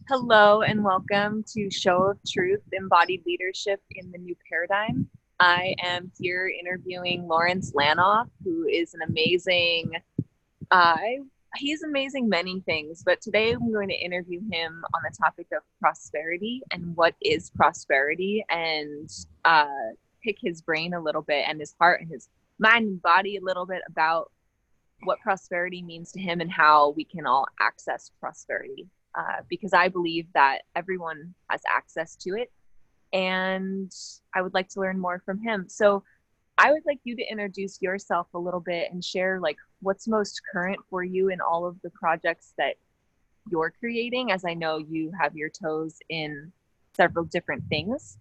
Hello and welcome to Show of Truth, Embodied Leadership in the New Paradigm. I am here interviewing Lawrence Lanoff, who is an amazing, uh, he's amazing many things, but today I'm going to interview him on the topic of prosperity and what is prosperity and pick his brain a little bit and his heart and his mind and body a little bit about what prosperity means to him and how we can all access prosperity. Because I believe that everyone has access to it. And I would like to learn more from him. So I would like you to introduce yourself a little bit and share like what's most current for you in all of the projects that you're creating, as I know you have your toes in several different things.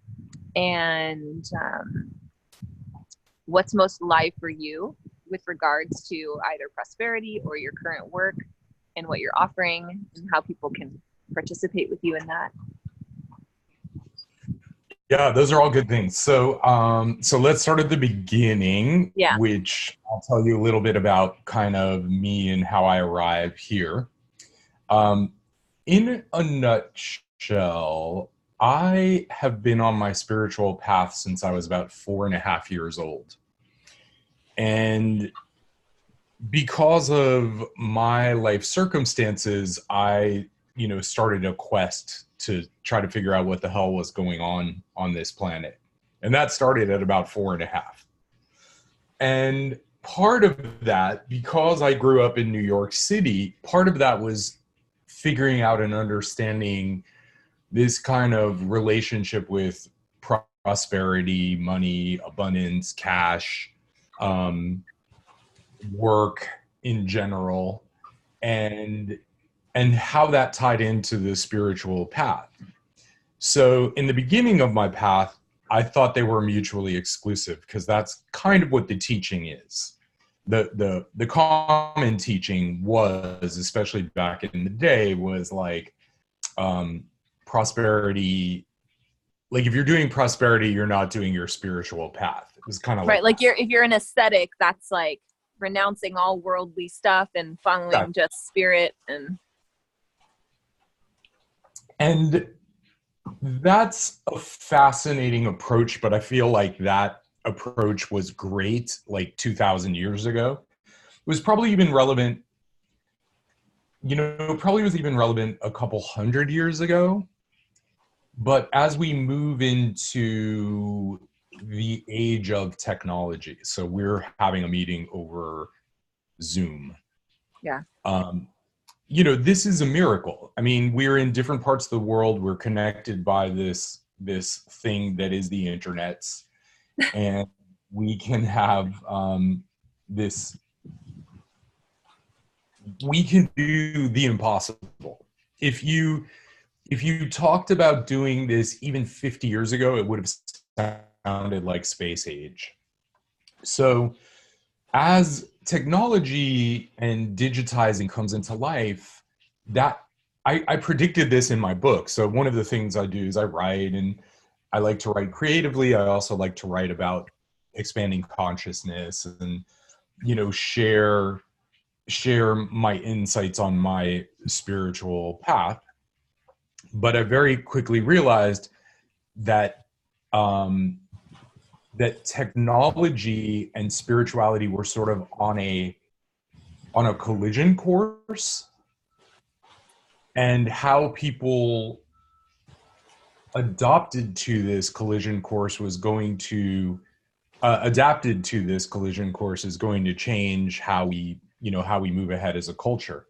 And what's most alive for you with regards to either prosperity or your current work and what you're offering and how people can participate with you in that. Yeah, those are all good things. So let's start at the beginning, Yeah. which I'll tell you a little bit about kind of me and how I arrive here. Um, in a nutshell, I have been on my spiritual path since I was about 4.5 years old. And because of my life circumstances, I, started a quest to try to figure out what the hell was going on this planet. And that started at about 4.5. And part of that, because I grew up in New York City, part of that was figuring out and understanding this kind of relationship with prosperity, money, abundance, cash, work in general, and how that tied into the spiritual path. So in the beginning of my path, I thought they were mutually exclusive because that's kind of what the teaching is. The common teaching was, especially back in the day, was like prosperity. Like if you're doing prosperity, you're not doing your spiritual path. It was kind of Right. like Like if you're an ascetic, that's like renouncing all worldly stuff and that. following just spirit And that's a fascinating approach, but I feel like that approach was great like 2,000 years ago. It was probably even relevant, probably was even relevant a couple hundred years ago. But as we move into the age of technology, so we're having a meeting over Zoom. yeah. Um, this is a miracle. I mean, we're in different parts of the world. We're connected by this thing that is the internet, and we can have this. We can do the impossible. If you talked about doing this even 50 years ago, it would have sounded like space age. So as technology and digitizing comes into life, that I predicted this in my book. So one of the things I do is I write, and I like to write creatively. I also like to write about expanding consciousness and share my insights on my spiritual path. But I very quickly realized that um, that technology and spirituality were sort of on a collision course, and how people adopted to this collision course was going to adapted to this collision course is going to change how we move ahead as a culture.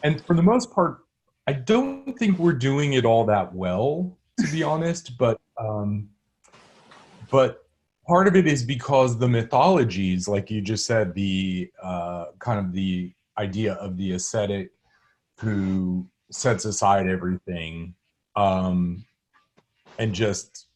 And for the most part, I don't think we're doing it all that well, to be honest. But part of it is because the mythologies, like you just said, the kind of the idea of the ascetic who sets aside everything, and just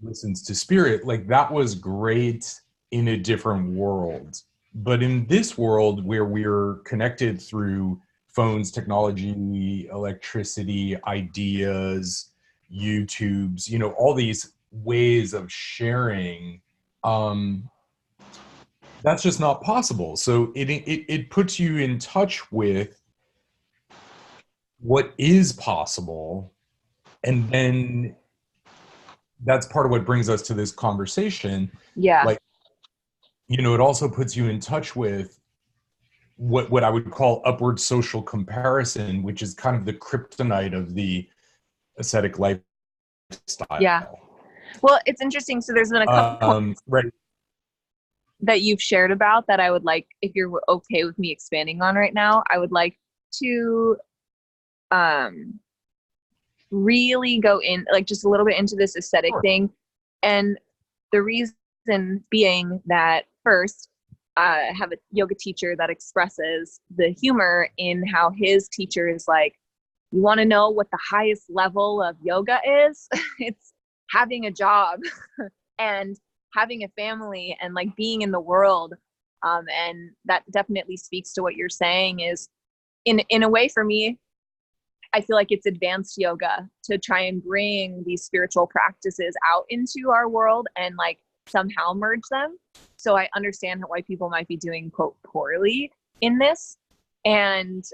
listens to spirit, like that was great in a different world. But in this world where we're connected through phones, technology, electricity, ideas, YouTubes, all these ways of sharing, um, that's just not possible. So it puts you in touch with what is possible. And then that's part of what brings us to this conversation. Yeah. Like, it also puts you in touch with what I would call upward social comparison, which is kind of the kryptonite of the ascetic lifestyle. Yeah. Well, it's interesting. So there's been a couple points right. that you've shared about that I would like, if you're okay with me expanding on right now, I would like to really go in, like, just a little bit into this aesthetic thing. And the reason being that, first, I have a yoga teacher that expresses the humor in how his teacher is like, you want to know what the highest level of yoga is? It's having a job and having a family and like being in the world. And that definitely speaks to what you're saying is in a way for me, I feel like it's advanced yoga to try and bring these spiritual practices out into our world and like somehow merge them. So I understand why people might be doing, quote, poorly in this. And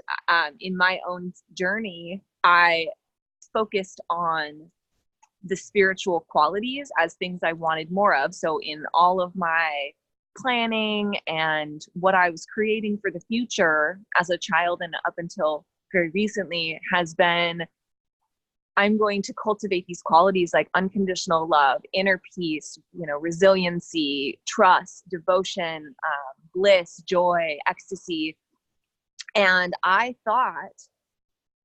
in my own journey, I focused on the spiritual qualities as things I wanted more of. So in all of my planning and what I was creating for the future as a child and up until very recently has been, I'm going to cultivate these qualities like unconditional love, inner peace, resiliency, trust, devotion, bliss, joy, ecstasy. And I thought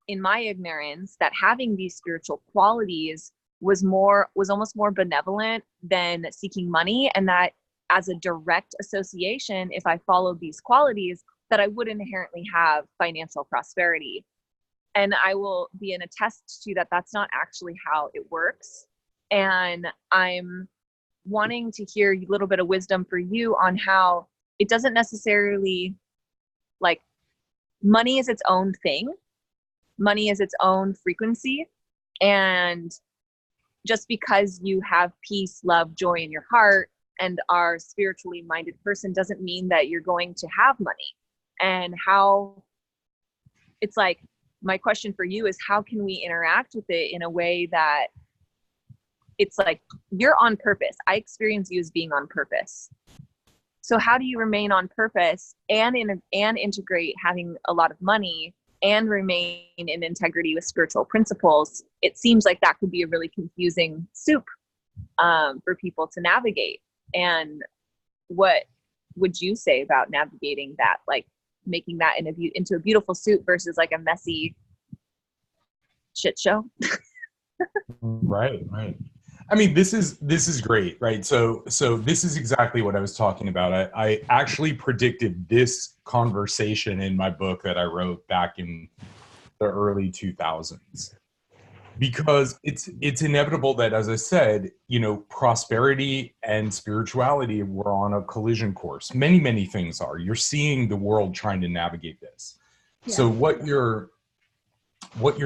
in my ignorance that having these spiritual qualities was almost more benevolent than seeking money, and that as a direct association, if I followed these qualities, that I would inherently have financial prosperity. And I will be an attest to that that's not actually how it works. And I'm wanting to hear a little bit of wisdom for you on how it doesn't necessarily, like, money is its own thing. Money is its own frequency. And just because you have peace, love, joy in your heart and are a spiritually minded person doesn't mean that you're going to have money. And how it's like, my question for you is, how can we interact with it in a way that it's like you're on purpose? I experience you as being on purpose. So how do you remain on purpose and integrate having a lot of money and remain in integrity with spiritual principles? It seems like that could be a really confusing soup for people to navigate. And what would you say about navigating that, like making that into a beautiful soup versus like a messy shit show? Right. I mean, this is great, right? So this is exactly what I was talking about. I actually predicted this conversation in my book that I wrote back in the early 2000s, because it's inevitable that, as I said, prosperity and spirituality were on a collision course. Many things are. You're seeing the world trying to navigate this. Yeah. So what you're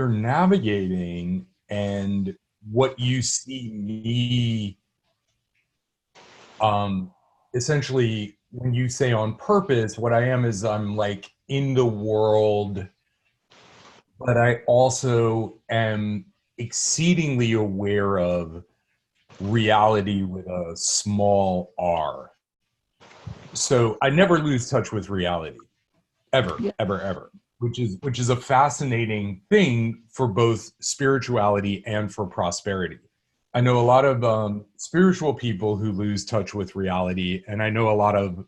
navigating and what you see me, essentially, when you say on purpose, what I am is I'm like in the world, but I also am exceedingly aware of reality with a small r. So I never lose touch with reality, ever, ever, which is a fascinating thing for both spirituality and for prosperity. I know a lot of spiritual people who lose touch with reality, and I know a lot of,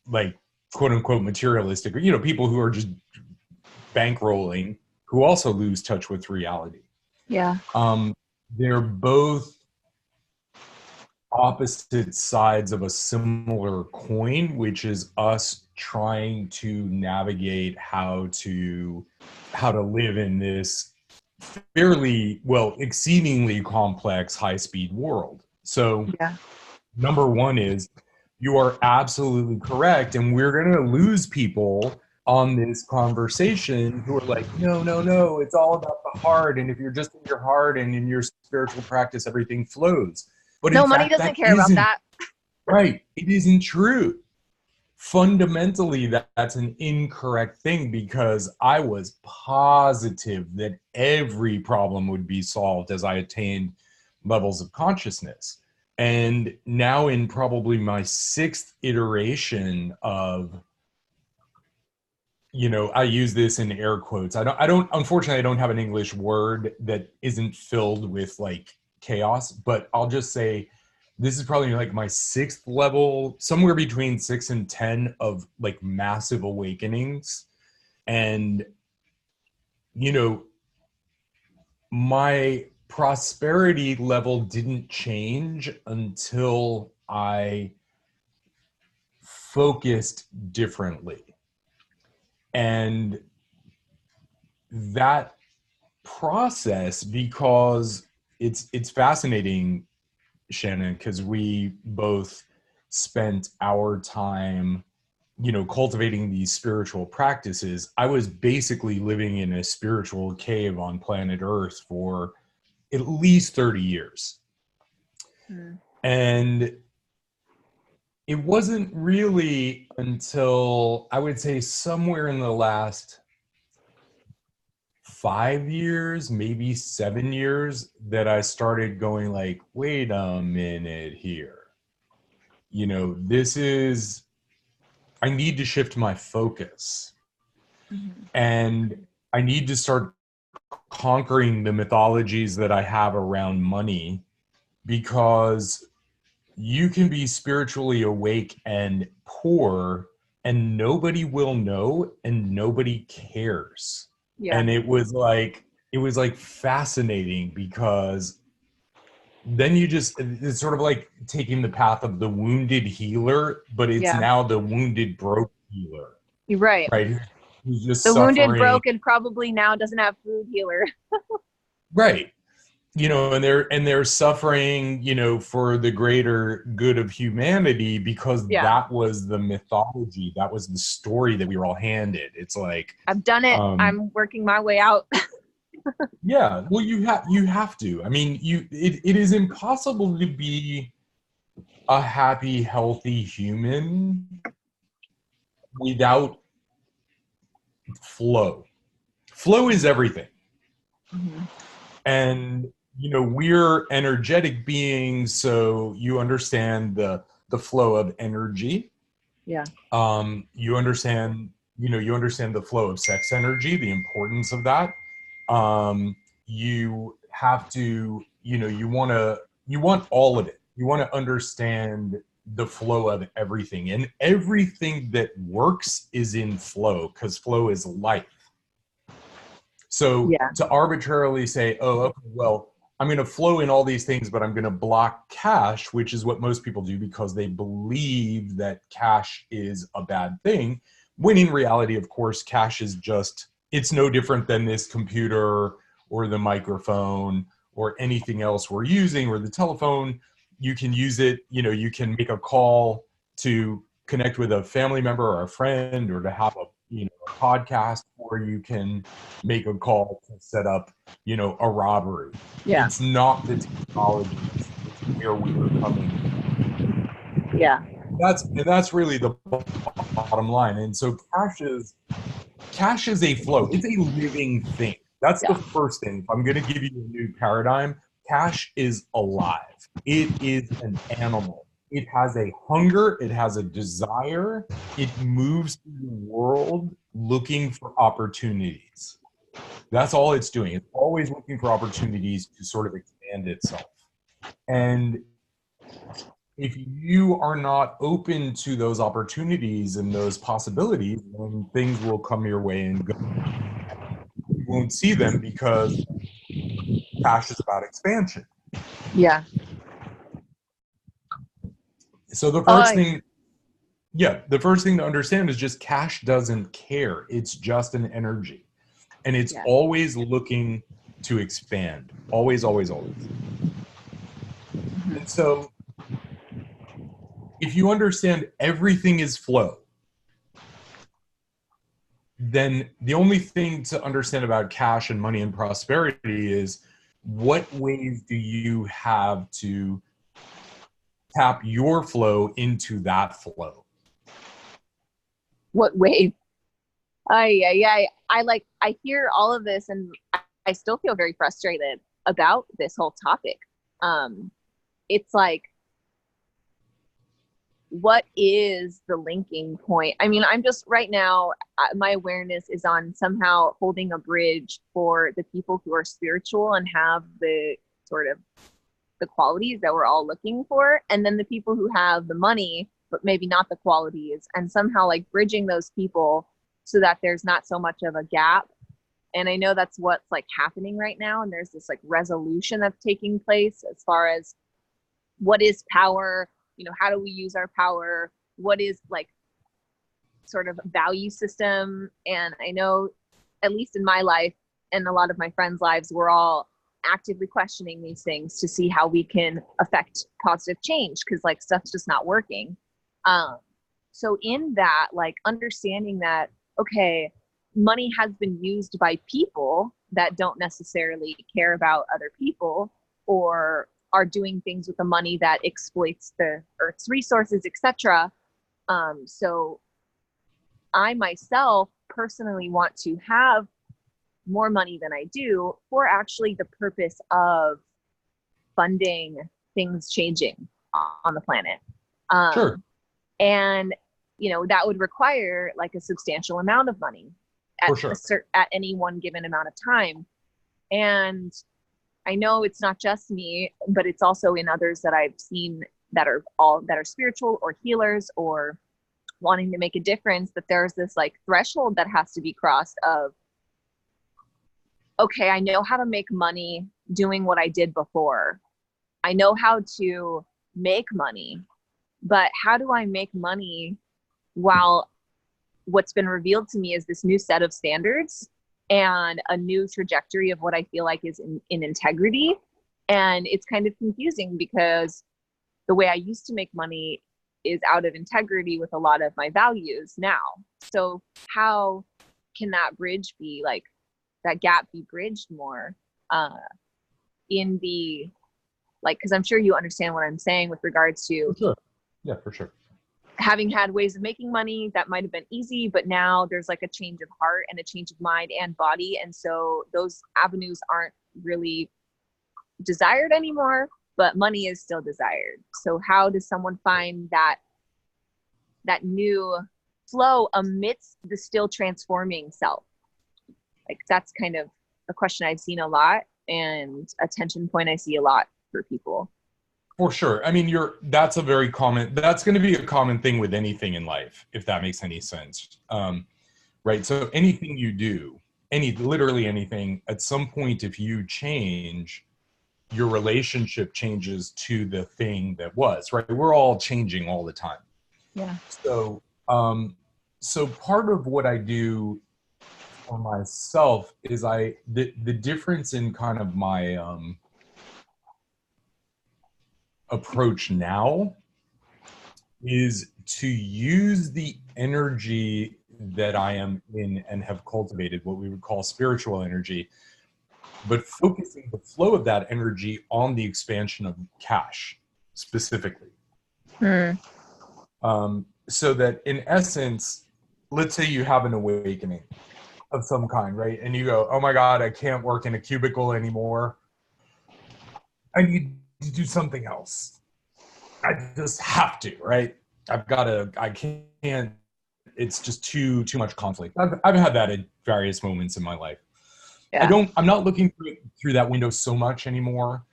like, quote unquote materialistic, people who are just bankrolling, who also lose touch with reality. Yeah. They're both opposite sides of a similar coin, which is us trying to navigate how to live in this exceedingly complex, high-speed world. So number one is, you are absolutely correct, and we're going to lose people on this conversation who are like, no, it's all about the heart, and if you're just in your heart and in your spiritual practice, everything flows. But no, money doesn't care about that. Right. It isn't true. fundamentally that's an incorrect thing, because I was positive that every problem would be solved as I attained levels of consciousness. And now, in probably my sixth iteration of, I use this in air quotes. Unfortunately, I don't have an English word that isn't filled with like chaos, but I'll just say this is probably like my sixth level, somewhere between 6 and 10 of like massive awakenings. And, you know, my prosperity level didn't change until I focused differently. And that process, because it's fascinating, Shannon, because we both spent our time, cultivating these spiritual practices. I was basically living in a spiritual cave on planet Earth for at least 30 years. And it wasn't really until, I would say, somewhere in the last 5 years, maybe 7 years, that I started going like, wait a minute here. I need to shift my focus. And I need to start conquering the mythologies that I have around money, because you can be spiritually awake and poor and nobody will know and nobody cares. Yeah. And it was like fascinating, because then it's sort of like taking the path of the wounded healer, but it's now the wounded broke healer. You're right. Right. Who's just the suffering. Wounded, broken, probably now doesn't have food healer. Right. And they're suffering, for the greater good of humanity, because that was the mythology. That was the story that we were all handed. It's like, I've done it. I'm working my way out. Yeah. Well, you have to. I mean, it is impossible to be a happy, healthy human without flow. Flow is everything. And we're energetic beings, so you understand the flow of energy. Yeah. You understand the flow of sex energy, the importance of that. You have to, you want all of it. You want to understand the flow of everything, and everything that works is in flow, because flow is life. So to arbitrarily say, oh, okay, well, I'm going to flow in all these things, but I'm going to block cash, which is what most people do because they believe that cash is a bad thing. When in reality, of course, cash is it's no different than this computer or the microphone or anything else we're using, or the telephone. You can use it, you can make a call to connect with a family member or a friend, or to have a podcast, or you can make a call to set up, a robbery. Yeah. It's not the technology, it's where we were coming. Yeah. That's really the bottom line. And so cash is a flow. It's a living thing. That's the first thing. If I'm going to give you a new paradigm, cash is alive. It is an animal. It has a hunger. It has a desire. It moves through the world looking for opportunities. That's all it's doing. It's always looking for opportunities to sort of expand itself. And if you are not open to those opportunities and those possibilities, then things will come your way and go. You won't see them, because cash is about expansion. Yeah. So the first thing to understand is just cash doesn't care. It's just an energy. And it's always looking to expand. Always, always, always. And so if you understand everything is flow, then the only thing to understand about cash and money and prosperity is, what ways do you have to tap your flow into that flow? What way? I hear all of this, and I still feel very frustrated about this whole topic. Um, it's like, what is the linking point? I mean, I'm just right now, my awareness is on somehow holding a bridge for the people who are spiritual and have the sort of the qualities that we're all looking for, and then the people who have the money but maybe not the qualities, and somehow like bridging those people so that there's not so much of a gap. And I know that's what's like happening right now, and there's this like resolution that's taking place as far as what is power, how do we use our power, what is like sort of value system. And I know, at least in my life and a lot of my friends' lives, we're all actively questioning these things to see how we can affect positive change, because like stuff's just not working. So in that, like understanding that, okay, money has been used by people that don't necessarily care about other people, or are doing things with the money that exploits the earth's resources, etc. So I myself personally want to have more money than I do for actually the purpose of funding things changing on the planet. Sure. And, that would require like a substantial amount of money at, sure. At any one given amount of time. And I know it's not just me, but it's also in others that I've seen that are spiritual or healers or wanting to make a difference, that there's this like threshold that has to be crossed of, okay, I know how to make money doing what I did before. I know how to make money, but how do I make money while what's been revealed to me is this new set of standards and a new trajectory of what I feel like is in integrity. And it's kind of confusing because the way I used to make money is out of integrity with a lot of my values now. So how can that bridge be like, that gap be bridged more in the, like, because I'm sure you understand what I'm saying with regards to, sure. Yeah, for sure. Having had ways of making money that might have been easy, but now there's like a change of heart and a change of mind and body. And so those avenues aren't really desired anymore, but money is still desired. So how does someone find that new flow amidst the still transforming self? Like that's kind of a question I've seen a lot, and a tension point I see a lot for people. For sure. I mean, that's going to be a common thing with anything in life, if that makes any sense. Right. So anything you do, literally anything, at some point, if you change, your relationship changes to the thing that was, right? We're all changing all the time. Yeah. So, so part of what I do for myself is the difference in kind of my, approach now is to use the energy that I am in and have cultivated, what we would call spiritual energy, but focusing the flow of that energy on the expansion of cash specifically. So that in essence, let's say you have an awakening of some kind, right? And you go, oh my God, I can't work in a cubicle anymore. I need to do something else. I just have to, right? I can't, it's just too much conflict. I've had that at various moments in my life. Yeah. I'm not looking through that window so much anymore.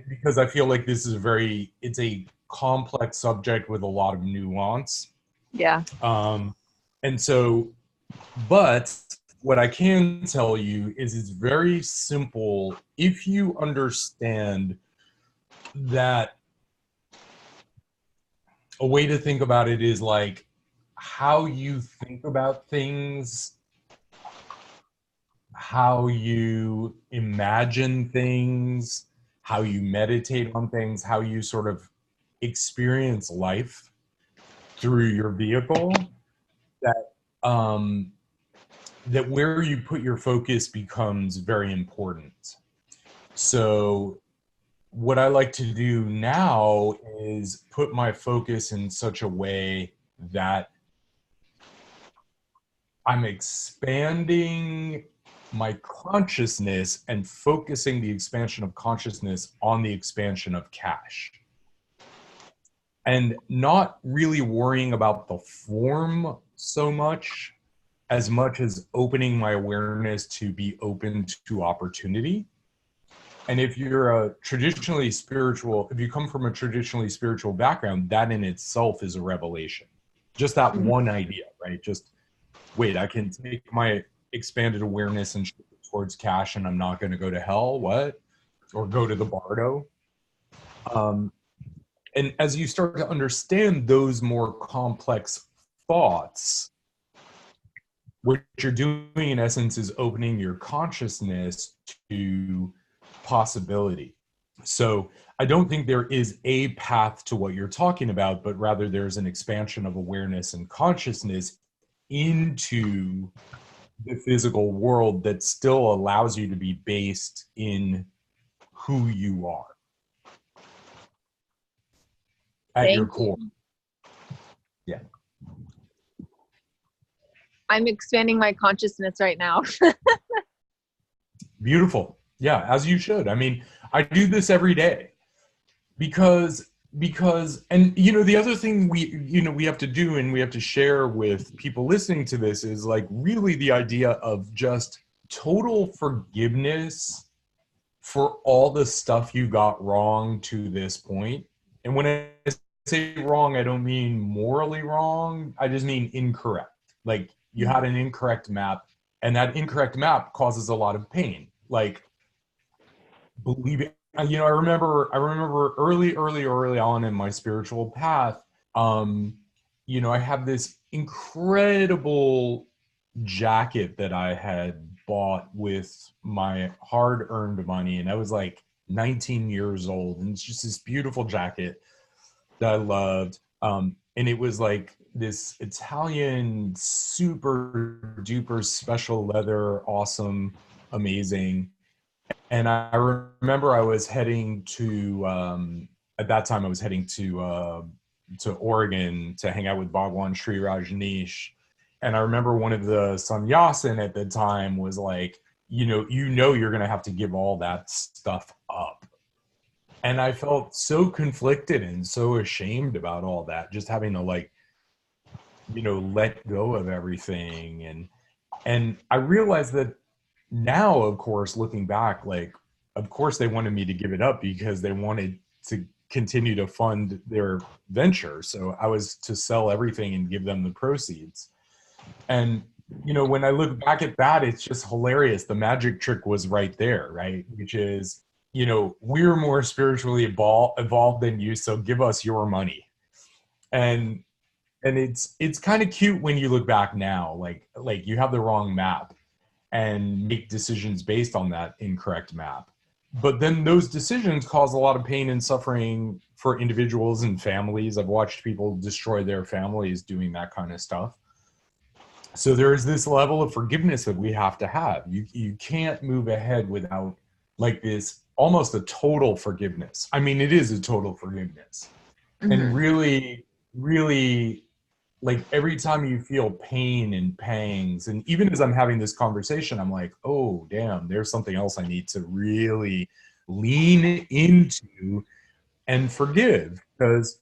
Because I feel like this is it's a complex subject with a lot of nuance. Yeah. And so, but what I can tell you is it's very simple if you understand that. A way to think about it is like how you think about things, how you imagine things, how you meditate on things, how you sort of experience life through your vehicle, that where you put your focus becomes very important. So what I like to do now is put my focus in such a way that I'm expanding my consciousness and focusing the expansion of consciousness on the expansion of cash. And not really worrying about the form so much as opening my awareness to be open to opportunity. And if you're if you come from a traditionally spiritual background, that in itself is a revelation. Just that one idea, right? Just, wait, I can take my expanded awareness and shift it towards cash and I'm not going to go to hell, what? Or go to the bardo. And as you start to understand those more complex thoughts, what you're doing in essence is opening your consciousness to possibility. So I don't think there is a path to what you're talking about, but rather there's an expansion of awareness and consciousness into the physical world that still allows you to be based in who you are at your core. Yeah. I'm expanding my consciousness right now. Beautiful. Yeah, as you should. I mean, I do this every day because and the other thing we have to do and we have to share with people listening to this is like really the idea of just total forgiveness for all the stuff you got wrong to this point. And when I say wrong, I don't mean morally wrong. I just mean incorrect. Like you had an incorrect map, and that incorrect map causes a lot of pain. Like, believe it, I remember early on in my spiritual path, I had this incredible jacket that I had bought with my hard-earned money, and I was like 19 years old, and it's just this beautiful jacket that I loved. And it was like this Italian super duper special leather, awesome, amazing. And I remember I was heading to at that time I was heading to Oregon to hang out with Bhagwan Sri Rajneesh. And I remember one of the sannyasin at the time was like, you're going to have to give all that stuff up. And I felt so conflicted and so ashamed about all that, just having to let go of everything. And I realized that now, of course, looking back, of course they wanted me to give it up because they wanted to continue to fund their venture. So I was to sell everything and give them the proceeds. And, when I look back at that, it's just hilarious. The magic trick was right there, right? Which is, we're more spiritually evolved than you, so give us your money. And it's kind of cute when you look back now, like you have the wrong map and make decisions based on that incorrect map. But then those decisions cause a lot of pain and suffering for individuals and families. I've watched people destroy their families doing that kind of stuff. So there is this level of forgiveness that we have to have. You can't move ahead without this almost a total forgiveness. I mean, it is a total forgiveness. Mm-hmm. And really, really, every time you feel pain and pangs, and even as I'm having this conversation, I'm like, oh, damn, there's something else I need to really lean into and forgive, because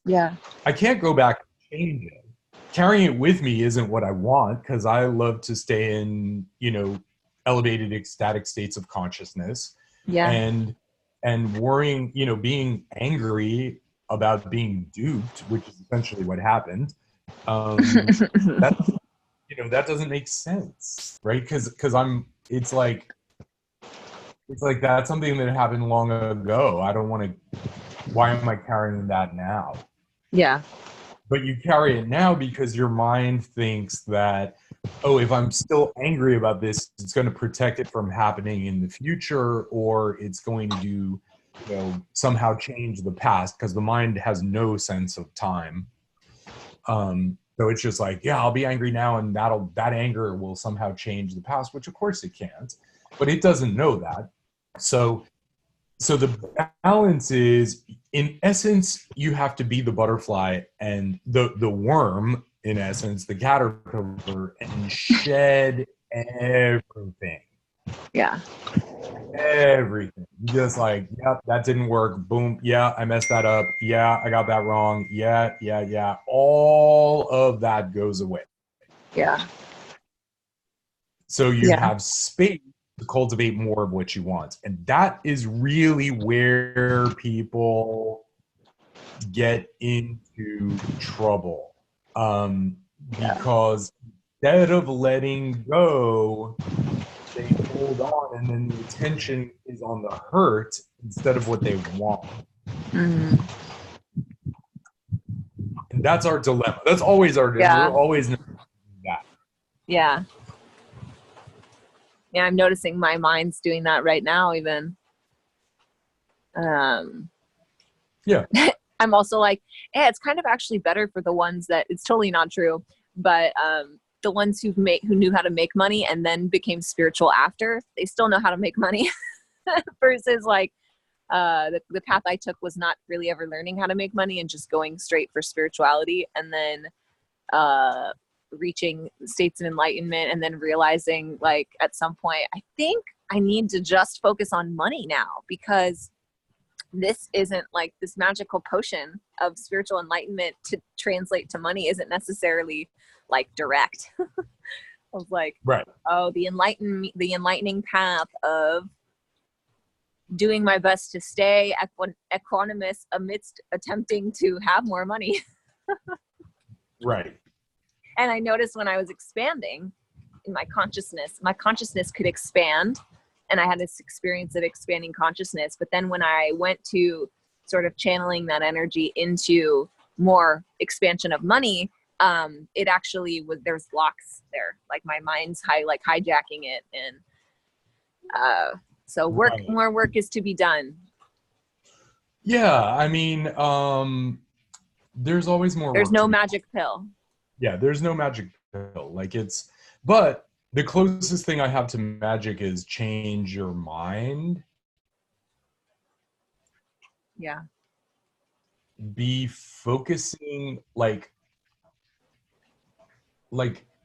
I can't go back and change it. Carrying it with me isn't what I want, because I love to stay in, elevated ecstatic states of consciousness. Yeah. And worrying, being angry about being duped, which is essentially what happened. That doesn't make sense, right? Because it's like that's something that happened long ago. I don't want to. Why am I carrying that now? Yeah. But you carry it now because your mind thinks that, oh, if I'm still angry about this, it's going to protect it from happening in the future, or it's going to, somehow change the past, because the mind has no sense of time. So it's just like, yeah, I'll be angry now, and that anger will somehow change the past, which of course it can't, but it doesn't know that. So the balance is, in essence, you have to be the butterfly and the worm in essence, the caterpillar, and shed everything. Yeah. Everything. Just like, yep, that didn't work. Boom. Yeah, I messed that up. Yeah, I got that wrong. Yeah. All of that goes away. Yeah. So you Yeah. have space to cultivate more of what you want. And that is really where people get into trouble. Because instead of letting go, they hold on, and then the attention is on the hurt instead of what they want. Mm-hmm. And that's our dilemma. That's always our dilemma. Yeah. We're always that. Yeah. Yeah, I'm noticing my mind's doing that right now even. Yeah. I'm also like, yeah, it's kind of actually better for the ones that, it's totally not true, but the ones who knew how to make money and then became spiritual after, they still know how to make money. Versus like the path I took was not really ever learning how to make money and just going straight for spirituality, and then reaching states of enlightenment, and then realizing like at some point, I think I need to just focus on money now, because this isn't like this magical potion of spiritual enlightenment to translate to money isn't necessarily like direct. I was like, right. Oh, the enlightening path of doing my best to stay equanimous amidst attempting to have more money. Right. And I noticed when I was expanding in my consciousness could expand, and I had this experience of expanding consciousness. But then when I went to sort of channeling that energy into more expansion of money, it actually was, there's blocks there. Like my mind's hijacking it. And so more work is to be done. Yeah. I mean, there's always more. There's no magic pill. Yeah. There's no magic pill. But the closest thing I have to magic is change your mind. Yeah. Be focusing like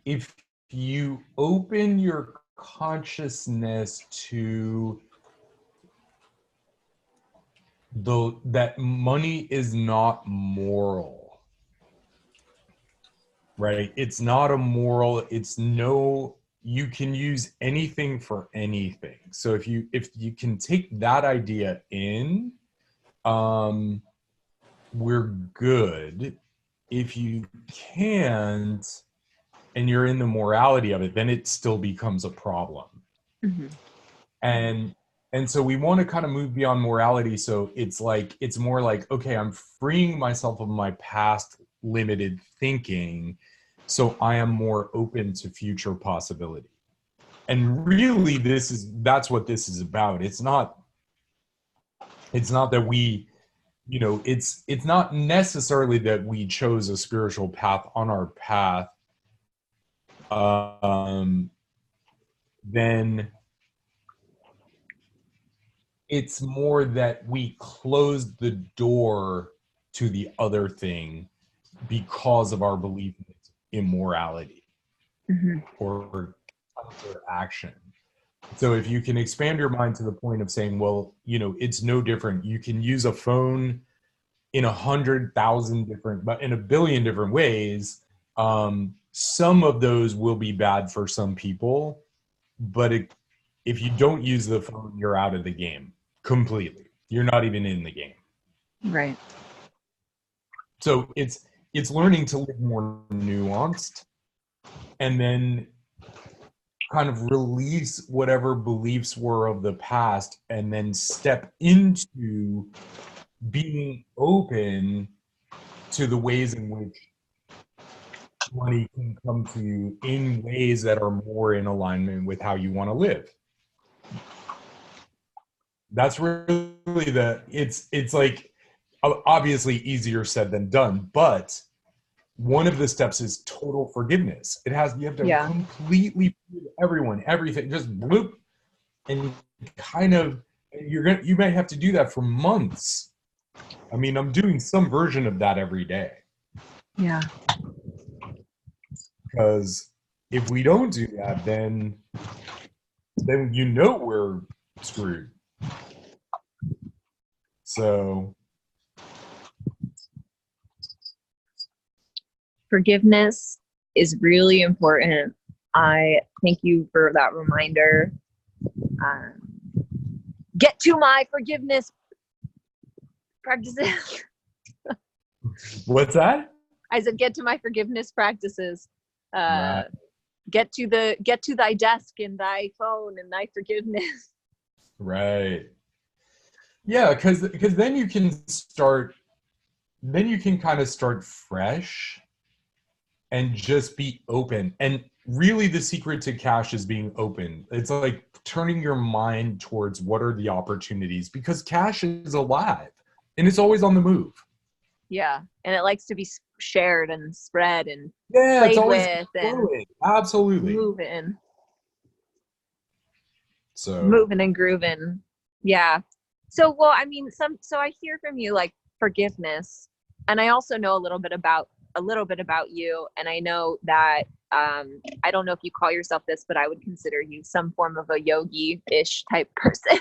if you open your consciousness to that money is not moral, right? It's not a moral, you can use anything for anything. So if you can take that idea in, we're good. If you can't, and you're in the morality of it, then it still becomes a problem. Mm-hmm. And so we want to kind of move beyond morality. So it's more like, okay, I'm freeing myself of my past limited thinking, so I am more open to future possibility. And really, that's what this is about. It's not that we, it's not necessarily that we chose a spiritual path on our path. Then it's more that we closed the door to the other thing because of our belief in immorality. Mm-hmm. or action. So if you can expand your mind to the point of saying, well, it's no different. You can use a phone in 100,000 different, but in a billion different ways. Some of those will be bad for some people, but if you don't use the phone, you're out of the game completely. You're not even in the game. Right. So it's learning to live more nuanced, and then kind of release whatever beliefs were of the past, and then step into being open to the ways in which money can come to you in ways that are more in alignment with how you want to live. That's really it's like obviously easier said than done, but one of the steps is total forgiveness. You have to completely forgive everyone, everything, just bloop, and kind of you might have to do that for months. I mean, I'm doing some version of that every day. Yeah. because if we don't do that, then we're screwed. So forgiveness is really important. I thank you for that reminder. Um, get to my forgiveness practices. what's that? I said, get to my forgiveness practices. Right. Get to thy desk and thy phone and thy forgiveness. Right. Yeah, because then you can kind of start fresh and just be open. And really the secret to cash is being open. It's like turning your mind towards what are the opportunities, because cash is alive and it's always on the move. Yeah, and it likes to be shared and spread and It's played always with growing. and Absolutely. moving So and grooving. Yeah. So, well, I mean, so I hear from you like forgiveness, and I also know a little bit about you, and I know that I don't know if you call yourself this, but I would consider you some form of a yogi-ish type person.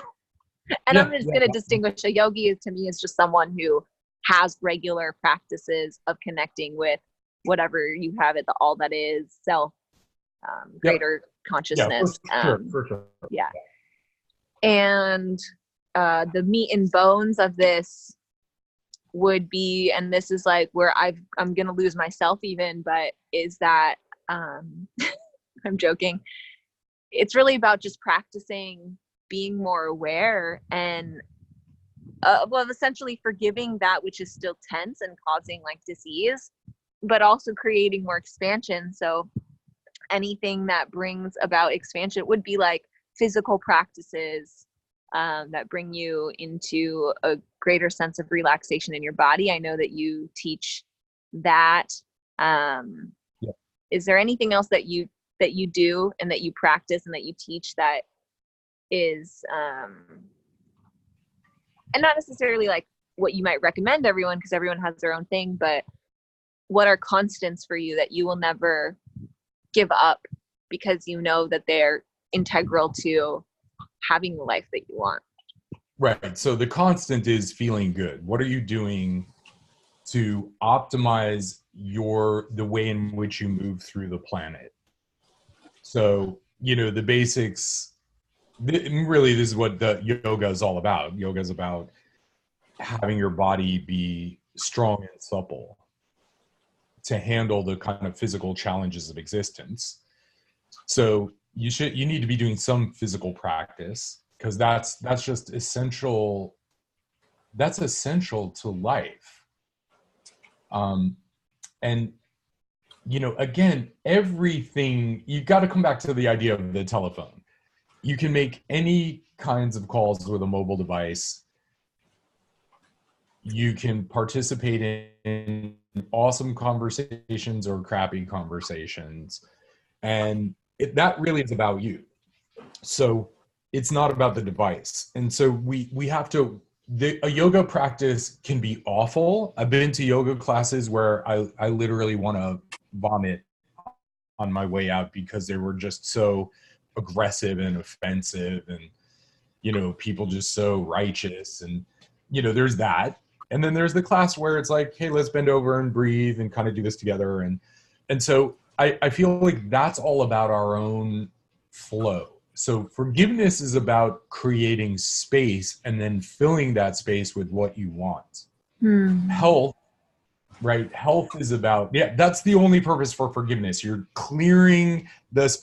And I'm just going to distinguish a yogi to me is just someone who has regular practices of connecting with whatever you have at the all that is self, greater consciousness. For sure. Yeah. And the meat and bones of this would be, and this is like where I'm going to lose myself even, but is that I'm joking. It's really about just practicing being more aware and essentially forgiving that which is still tense and causing like disease, but also creating more expansion. So anything that brings about expansion would be like physical practices that bring you into a greater sense of relaxation in your body. I know that you teach that. Is there anything else that you do and that you practice and that you teach that is and not necessarily like what you might recommend everyone, because everyone has their own thing, but what are constants for you that you will never give up because you know that they're integral to having the life that you want? Right. So the constant is feeling good. What are you doing to optimize the way in which you move through the planet? So, the basics, really, this is what the yoga is all about. Yoga is about having your body be strong and supple to handle the kind of physical challenges of existence. So you need to be doing some physical practice, because that's just essential. That's essential to life. And again, everything, you got to come back to the idea of the telephone. You can make any kinds of calls with a mobile device. You can participate in awesome conversations or crappy conversations. And that really is about you. So it's not about the device. And so we have to, a yoga practice can be awful. I've been to yoga classes where I literally want to vomit on my way out because they were just so aggressive and offensive, and people just so righteous, and there's that. And then there's the class where it's like, hey, let's bend over and breathe and kind of do this together. And so I feel like that's all about our own flow. So forgiveness is about creating space and then filling that space with what you want. Health, right? Health is about, that's the only purpose for forgiveness. You're clearing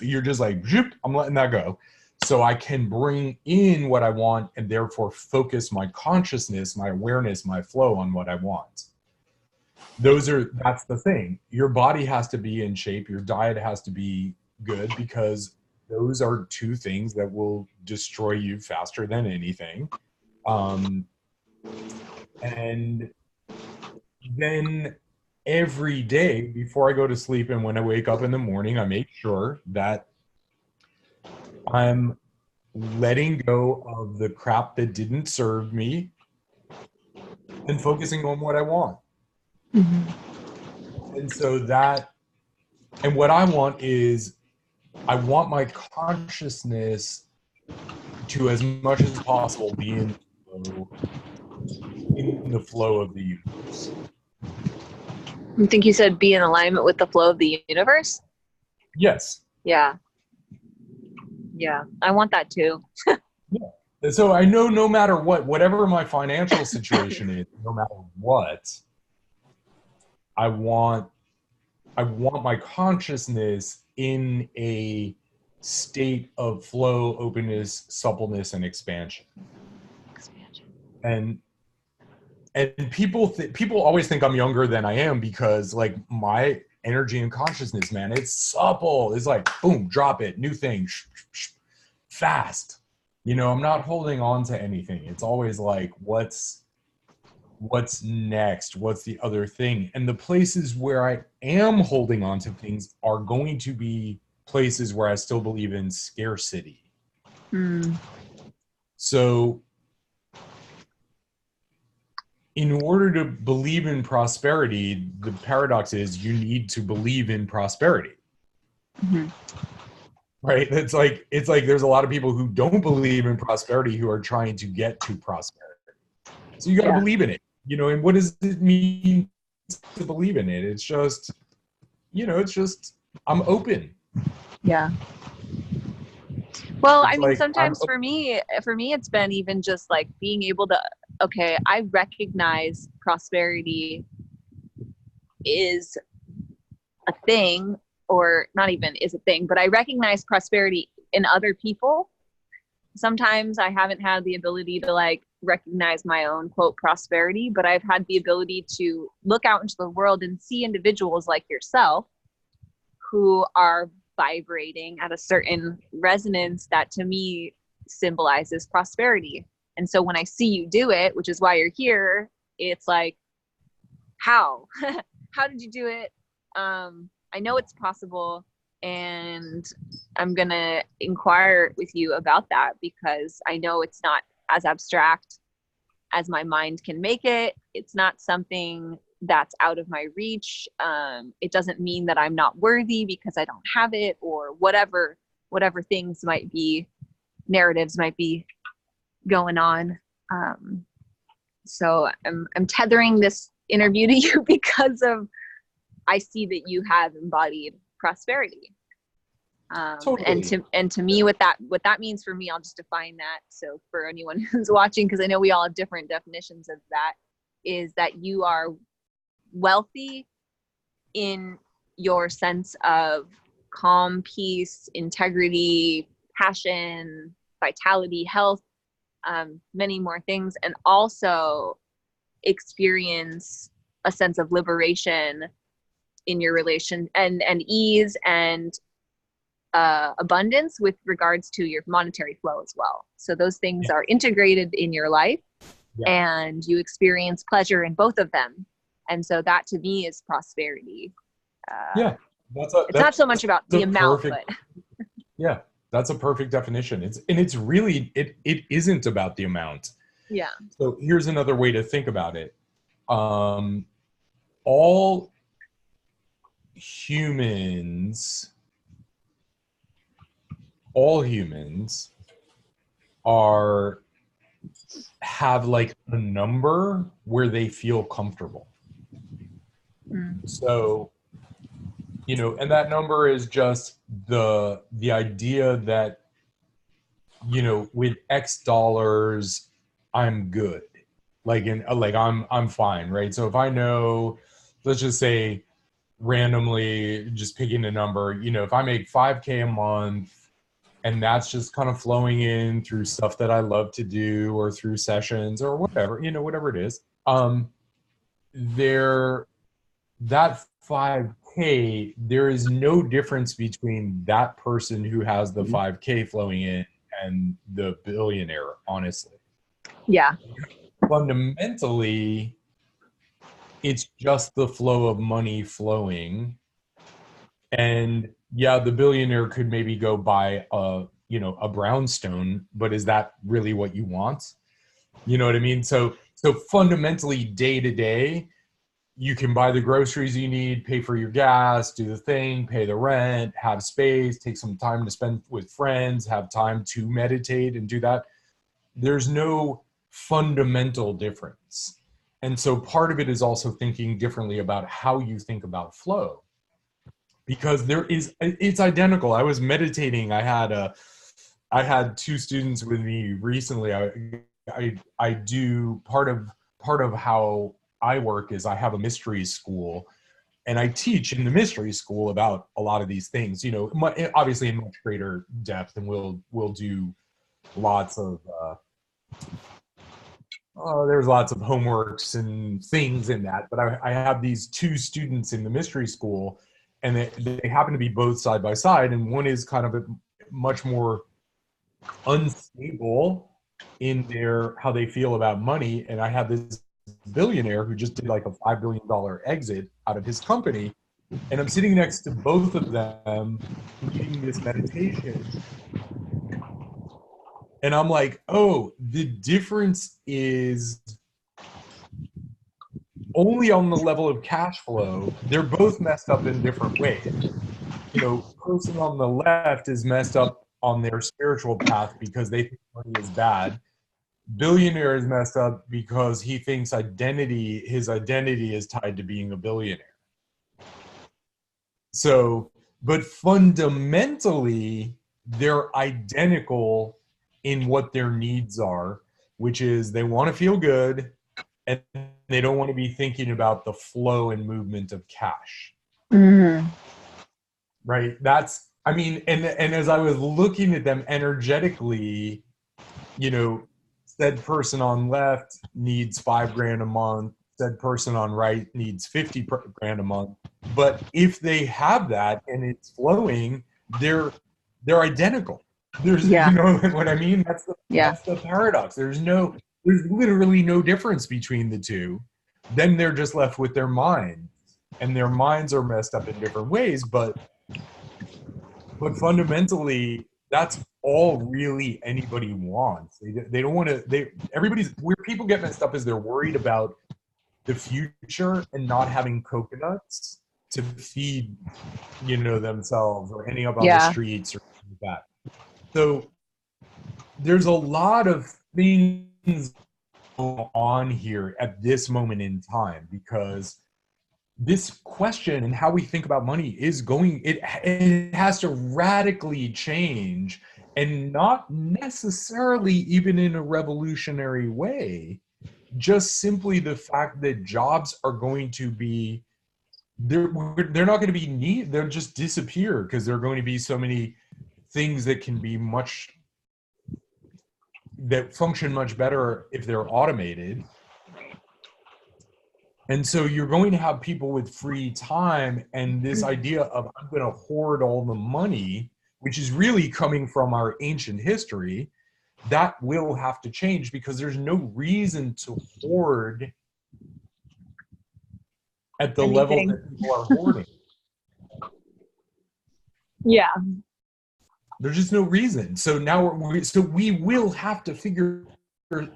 you're just like, I'm letting that go, so I can bring in what I want and therefore focus my consciousness, my awareness, my flow on what I want. That's the thing. Your body has to be in shape. Your diet has to be good, because those are two things that will destroy you faster than anything. And then every day before I go to sleep and when I wake up in the morning, I make sure that I'm letting go of the crap that didn't serve me and focusing on what I want. And so that And what I want is, I want my consciousness to, as much as possible, be in the flow of the universe. I think you said be in alignment with the flow of the universe. Yes. Yeah. Yeah. I want that too. Yeah. So I know no matter what, whatever my financial situation is, no matter what, I want my consciousness in a state of flow, openness, suppleness, and expansion. And people always think I'm younger than I am, because like my energy and consciousness, man, it's supple. It's like boom, drop it, new thing, fast. I'm not holding on to anything. It's always like, what's next? What's the other thing? And the places where I am holding on to things are going to be places where I still believe in scarcity. So in order to believe in prosperity, the paradox is you need to believe in prosperity. Right? It's like there's a lot of people who don't believe in prosperity who are trying to get to prosperity. So you got to believe in it, and what does it mean to believe in it? It's just, I'm open. Yeah. Well, It's I mean, sometimes for me, it's been even just like being able to, okay, I recognize prosperity is a thing, or not even is a thing, but I recognize prosperity in other people. Sometimes I haven't had the ability to like recognize my own quote prosperity, but I've had the ability to look out into the world and see individuals like yourself who are vibrating at a certain resonance that to me symbolizes prosperity. And so when I see you do it, which is why you're here, it's like, how did you do it? I know it's possible, and I'm gonna inquire with you about that, because I know it's not as abstract as my mind can make it. It's not something that's out of my reach. It doesn't mean that I'm not worthy because I don't have it, or whatever things might be, narratives might be going on. So I'm tethering this interview to you because of, I see that you have embodied prosperity. Totally. And to me, what that means for me, I'll just define that. So for anyone who's watching, because I know we all have different definitions of that, is that you are wealthy in your sense of calm, peace, integrity, passion, vitality, health, many more things, and also experience a sense of liberation in your relation and ease and abundance with regards to your monetary flow as well. So those things are integrated in your life, and you experience pleasure in both of them. And so that to me is prosperity. It's not so much about the amount, but that's a perfect definition. It's really, it isn't about the amount. Yeah. So here's another way to think about it. All humans have like a number where they feel comfortable. So, and that number is just the idea that, with X dollars, I'm good. I'm fine, right? So if I know, let's just say randomly, just picking a number, if I make 5K a month, and that's just kind of flowing in through stuff that I love to do, or through sessions or whatever, whatever it is, that 5K, there is no difference between that person who has the 5K flowing in and the billionaire, honestly. Yeah. Fundamentally, it's just the flow of money flowing. And the billionaire could maybe go buy a brownstone, but is that really what you want? You know what I mean? So fundamentally, day to day, you can buy the groceries you need, pay for your gas, do the thing, pay the rent, have space, take some time to spend with friends, have time to meditate and do that. There's no fundamental difference. And so part of it is also thinking differently about how you think about flow, because it's identical. I was meditating. I had two students with me recently. I do part of how I work is I have a mystery school, and I teach in the mystery school about a lot of these things, obviously in much greater depth, and we'll do lots of there's lots of homeworks and things in that. But I have these two students in the mystery school, and they happen to be both side by side, and one is kind of a much more unstable in their how they feel about money, and I have this billionaire who just did like a $5 billion exit out of his company, and I'm sitting next to both of them leading this meditation, and I'm like, oh, the difference is only on the level of cash flow. They're both messed up in different ways. Person on the left is messed up on their spiritual path because they think money is bad. Billionaire is messed up because he thinks his identity is tied to being a billionaire. So, but fundamentally, they're identical in what their needs are, which is they want to feel good and they don't want to be thinking about the flow and movement of cash. Mm-hmm. Right? And as I was looking at them energetically, said person on left needs $5,000 a month, said person on right needs $50,000 a month. But if they have that and it's flowing, they're identical. There's, you know what I mean? That's the paradox. There's literally no difference between the two. Then they're just left with their minds, and their minds are messed up in different ways. But fundamentally, that's all really anybody wants. They don't want to. Where people get messed up is they're worried about the future and not having coconuts to feed, themselves or any up on the streets or like that. So there's a lot of things going on here at this moment in time, because this question and how we think about money is it has to radically change, and not necessarily even in a revolutionary way. Just simply the fact that jobs are going to be they're not going to be neat. They'll just disappear because there are going to be so many things that function much better if they're automated. And so you're going to have people with free time, and this idea of I'm going to hoard all the money, which is really coming from our ancient history, that will have to change, because there's no reason to hoard at the level that people are hoarding. Yeah. There's just no reason. So now we will have to figure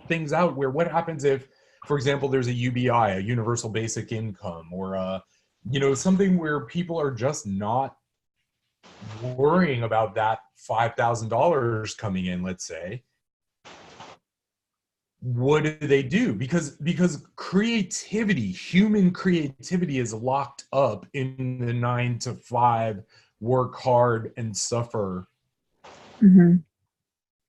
things out where what happens if, for example, there's a UBI, a universal basic income, or something where people are just not worrying about that $5,000 coming in, let's say. What do they do? Because creativity, human creativity, is locked up in the 9 to 5 work hard and suffer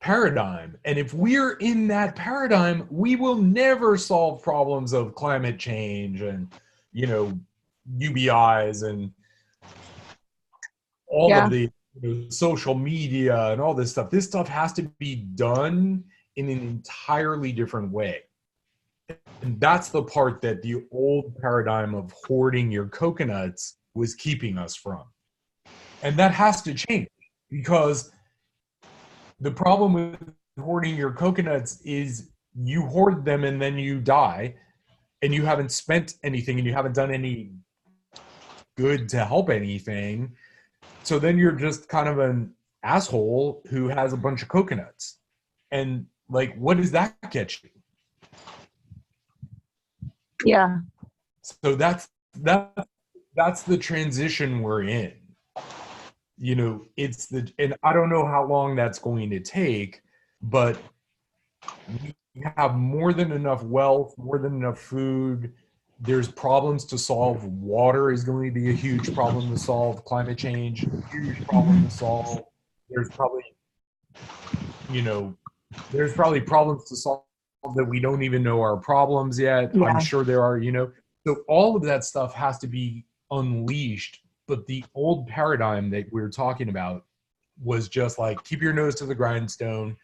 paradigm. And if we're in that paradigm, we will never solve problems of climate change and UBIs and all of the social media and all this stuff. This stuff has to be done in an entirely different way. And that's the part that the old paradigm of hoarding your coconuts was keeping us from. And that has to change, because the problem with hoarding your coconuts is you hoard them and then you die and you haven't spent anything and you haven't done any good to help anything. So then you're just kind of an asshole who has a bunch of coconuts. And what does that get you? Yeah. So that's the transition we're in. You know, and I don't know how long that's going to take, but we have more than enough wealth, more than enough food. There's problems to solve. Water is going to be a huge problem to solve. Climate change, huge problem to solve. There's probably, you know, there's probably problems to solve that we don't even know are problems yet. I'm Yeah. sure there are, you know. So all of that stuff has to be unleashed. But the old paradigm that we were talking about was just like, keep your nose to the grindstone,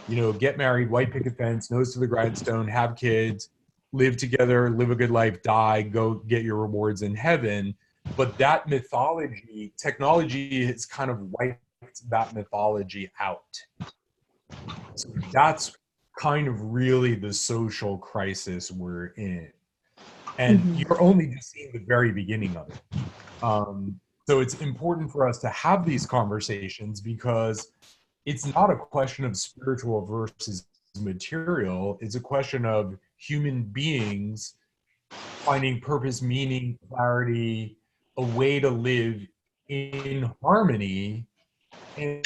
you know, get married, white picket fence, nose to the grindstone, have kids, live together, live a good life, die, go get your rewards in heaven. But that mythology, technology has kind of wiped that mythology out. So that's kind of really the social crisis we're in. And you're only just seeing the very beginning of it. So it's important for us to have these conversations because it's not a question of spiritual versus material. It's a question of human beings finding purpose, meaning, clarity, a way to live in harmony and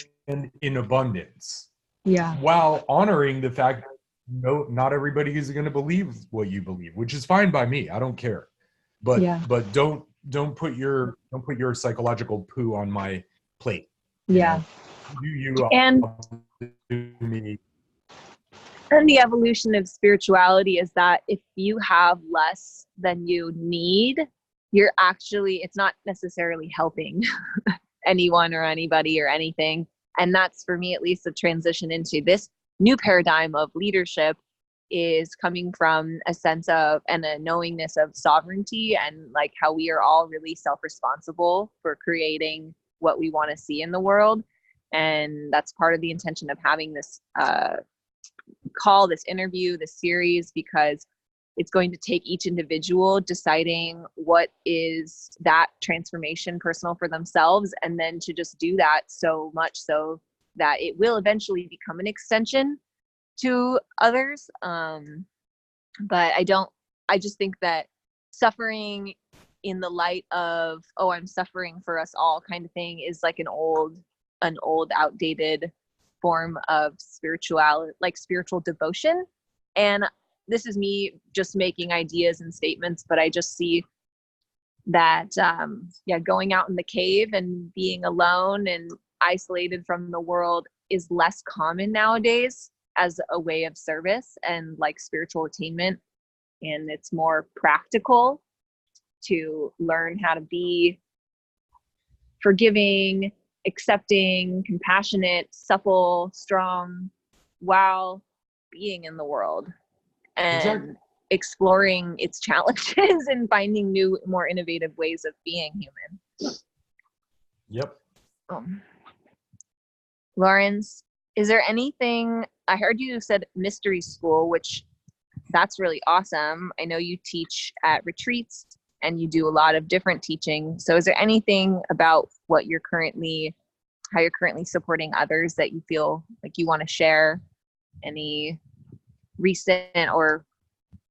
in abundance. Yeah. While honoring the fact that no, not everybody is going to believe what you believe, which is fine by me. I don't care. But Yeah. but don't put your psychological poo on my plate. Yeah. You And do me. and the evolution of spirituality is that if you have less than you need, you're actually, it's not necessarily helping anyone or anybody or anything. And that's, for me at least, the transition into this new paradigm of leadership is coming from a sense of and a knowingness of sovereignty, and like how we are all really self-responsible for creating what we want to see in the world. And that's part of the intention of having this call, this interview, this series, because it's going to take each individual deciding what is that transformation personal for themselves, and then to just do that so much so that it will eventually become an extension to others. But I just think that suffering in the light of, oh, I'm suffering for us all kind of thing is like an old outdated form of spiritual devotion. And this is me just making ideas and statements, but I just see that going out in the cave and being alone and isolated from the world is less common nowadays as a way of service and like spiritual attainment. And it's more practical to learn how to be forgiving, accepting, compassionate, supple, strong, while being in the world and Exactly. exploring its challenges and finding new, more innovative ways of being human. Yep. Lawrence, is there anything, I heard you said mystery school, which that's really awesome. I know you teach at retreats and you do a lot of different teaching. So is there anything about how you're currently supporting others that you feel like you want to share? Any recent or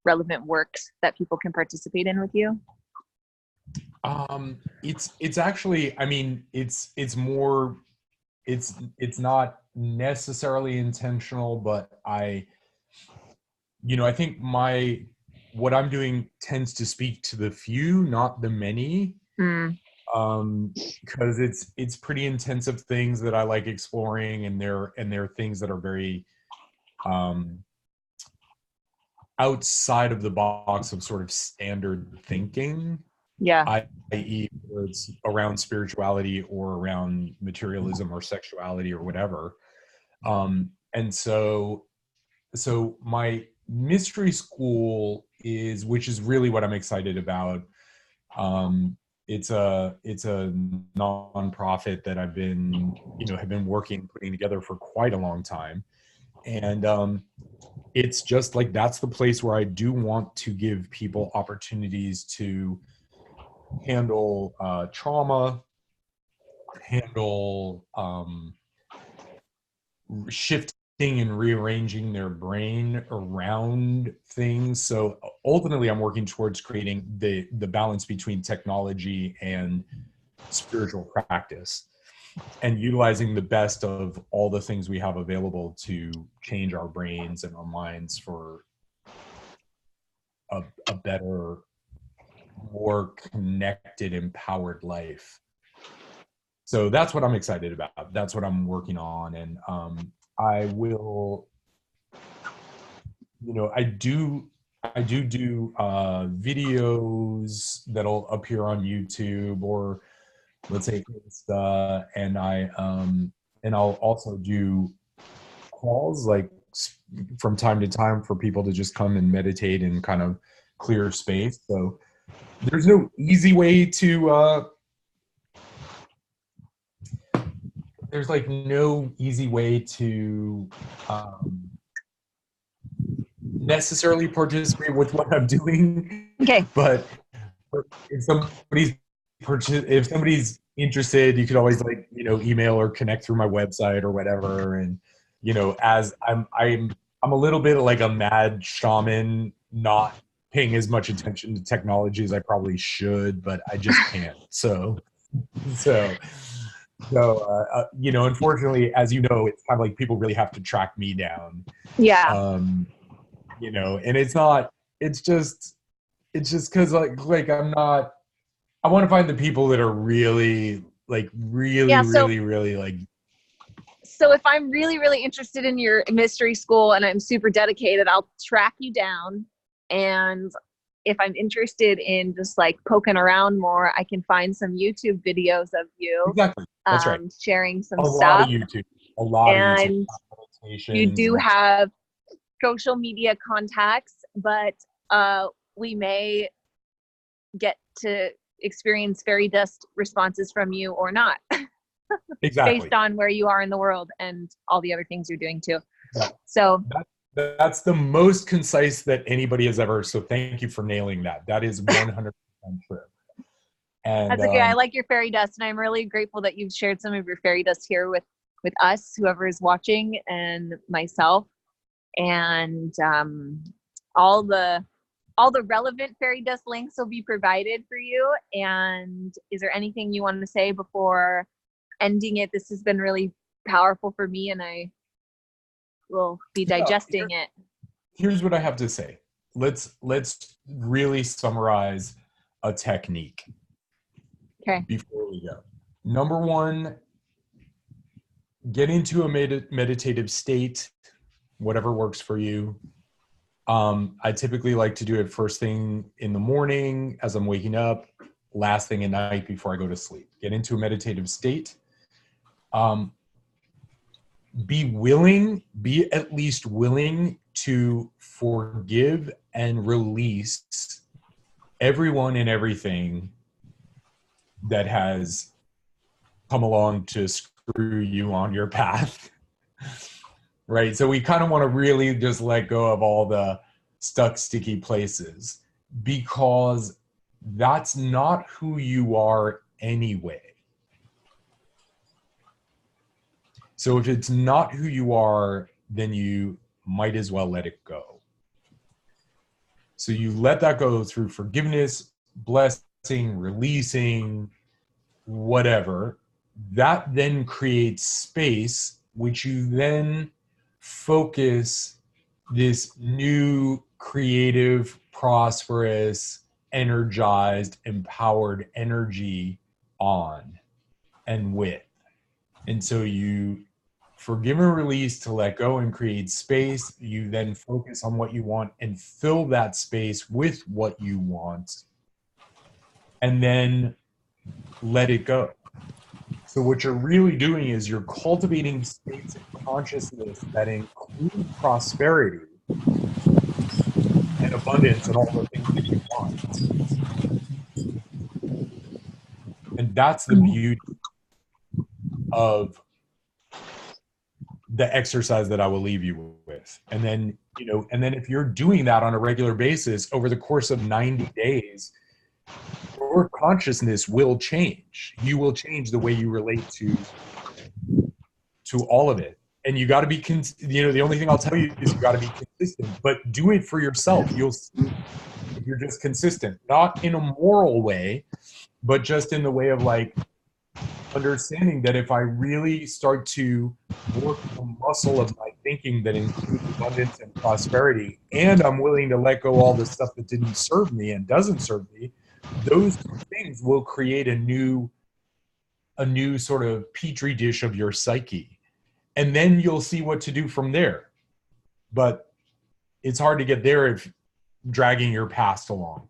relevant works that people can participate in with you? It's actually, I mean, it's more, it's not necessarily intentional, but I think what I'm doing tends to speak to the few, not the many. Because it's pretty intensive things that I like exploring, and they're things that are very outside of the box of sort of standard thinking. Yeah. i.e. it's around spirituality or around materialism or sexuality or whatever. And so my mystery school which is really what I'm excited about. It's a nonprofit that I've been, have been putting together for quite a long time. And it's just like, that's the place where I do want to give people opportunities to handle trauma, handle shifting and rearranging their brain around things. So ultimately I'm working towards creating the balance between technology and spiritual practice, and utilizing the best of all the things we have available to change our brains and our minds for a better, more connected, empowered life. So that's what I'm excited about. That's what I'm working on. And I will, I do videos that'll appear on YouTube, or let's say Insta, and I'll also do calls, like from time to time, for people to just come and meditate and kind of clear space. So there's no easy way to there's like no easy way to necessarily participate with what I'm doing. Okay. But if somebody's interested, you could always email or connect through my website or whatever. And as I'm a little bit like a mad shaman, not paying as much attention to technology as I probably should, but I just can't. So unfortunately, as you know, it's kind of like people really have to track me down. Yeah. And it's just because like I want to find the people that are really really like. So if I'm really, really interested in your mystery school and I'm super dedicated, I'll track you down. And if I'm interested in just like poking around more, I can find some YouTube videos of you. Exactly. That's right. Sharing some stuff. Lot of YouTube. A lot of YouTube. You do have social media contacts, but we may get to experience fairy dust responses from you or not. Exactly. Based on where you are in the world and all the other things you're doing too. Yeah. So that's the most concise that anybody has ever. So thank you for nailing that. That is 100% true. And that's okay. I like your fairy dust, and I'm really grateful that you've shared some of your fairy dust here with us, whoever is watching, and myself, and all the relevant fairy dust links will be provided for you. And is there anything you want to say before ending it? This has been really powerful for me, and I will be digesting it. Here's what I have to say. Let's really summarize a technique. Okay. Before we go. Number one, get into a meditative state, whatever works for you. I typically like to do it first thing in the morning as I'm waking up, last thing at night before I go to sleep. Get into a meditative state. Be at least willing to forgive and release everyone and everything that has come along to screw you on your path. Right? So we kind of want to really just let go of all the stuck, sticky places, because that's not who you are anyway. So if it's not who you are, then you might as well let it go. So you let that go through forgiveness, blessing, releasing, whatever. That then creates space, which you then focus this new, creative, prosperous, energized, empowered energy on and with. And so you forgive and release to let go and create space. You then focus on what you want and fill that space with what you want, and then let it go. So what you're really doing is you're cultivating states of consciousness that include prosperity and abundance and all the things that you want. And that's the beauty of the exercise that I will leave you with. And then, if you're doing that on a regular basis over the course of 90 days, your consciousness will change. You will change the way you relate to all of it. And you got to be, the only thing I'll tell you is you got to be consistent, but do it for yourself. You'll see You're just consistent, not in a moral way, but just in the way of like understanding that if I really start to work the muscle of my thinking that includes abundance and prosperity, and I'm willing to let go all the stuff that didn't serve me and doesn't serve me, those two things will create a new sort of petri dish of your psyche. And then you'll see what to do from there. But it's hard to get there if dragging your past along.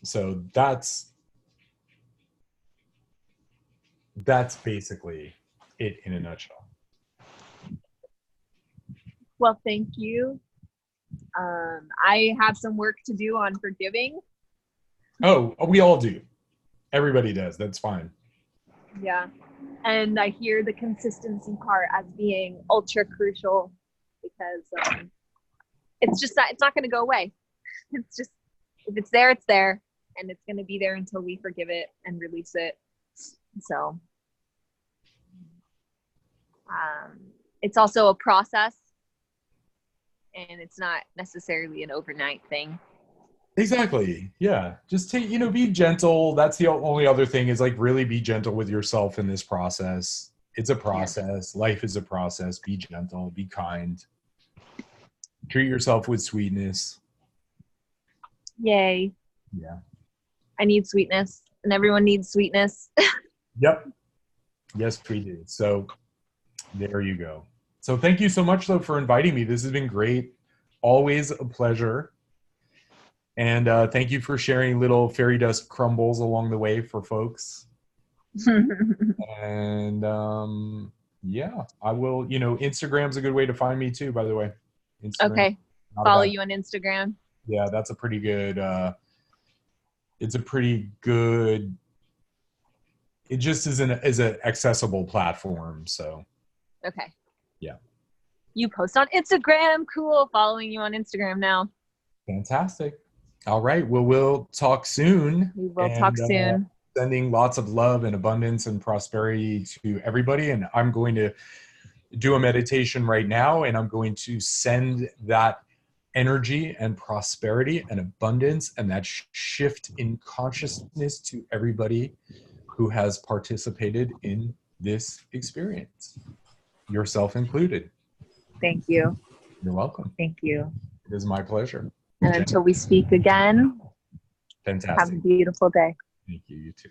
So that's basically it in a nutshell. Well, thank you. I have some work to do on forgiving. Oh, we all do. Everybody does. That's fine. Yeah. And I hear the consistency part as being ultra crucial because it's just that it's not going to go away. It's just, if it's there, it's there. And it's going to be there until we forgive it and release it. So it's also a process, and it's not necessarily an overnight thing. Exactly. Yeah. Just take, be gentle. That's the only other thing is like really be gentle with yourself in this process. It's a process. Yeah. Life is a process. Be gentle, be kind. Treat yourself with sweetness. Yay. Yeah. I need sweetness, and everyone needs sweetness. Yep. Yes, we do. So there you go. So thank you so much, though, for inviting me. This has been great. Always a pleasure. And thank you for sharing little fairy dust crumbles along the way for folks. And yeah, I will, Instagram's a good way to find me too, by the way. Instagram, okay. Follow you on Instagram. Yeah, that's a pretty good, it's a pretty good, it just is an accessible platform. So. Okay. Yeah. You post on Instagram. Cool. Following you on Instagram now. Fantastic. All right. Well, we'll talk soon. We will talk soon. Sending lots of love and abundance and prosperity to everybody. And I'm going to do a meditation right now, and I'm going to send that energy and prosperity and abundance and that shift in consciousness to everybody who has participated in this experience, yourself included. Thank you. You're welcome. Thank you. It is my pleasure. And until we speak again, fantastic. Have a beautiful day. Thank you. You too.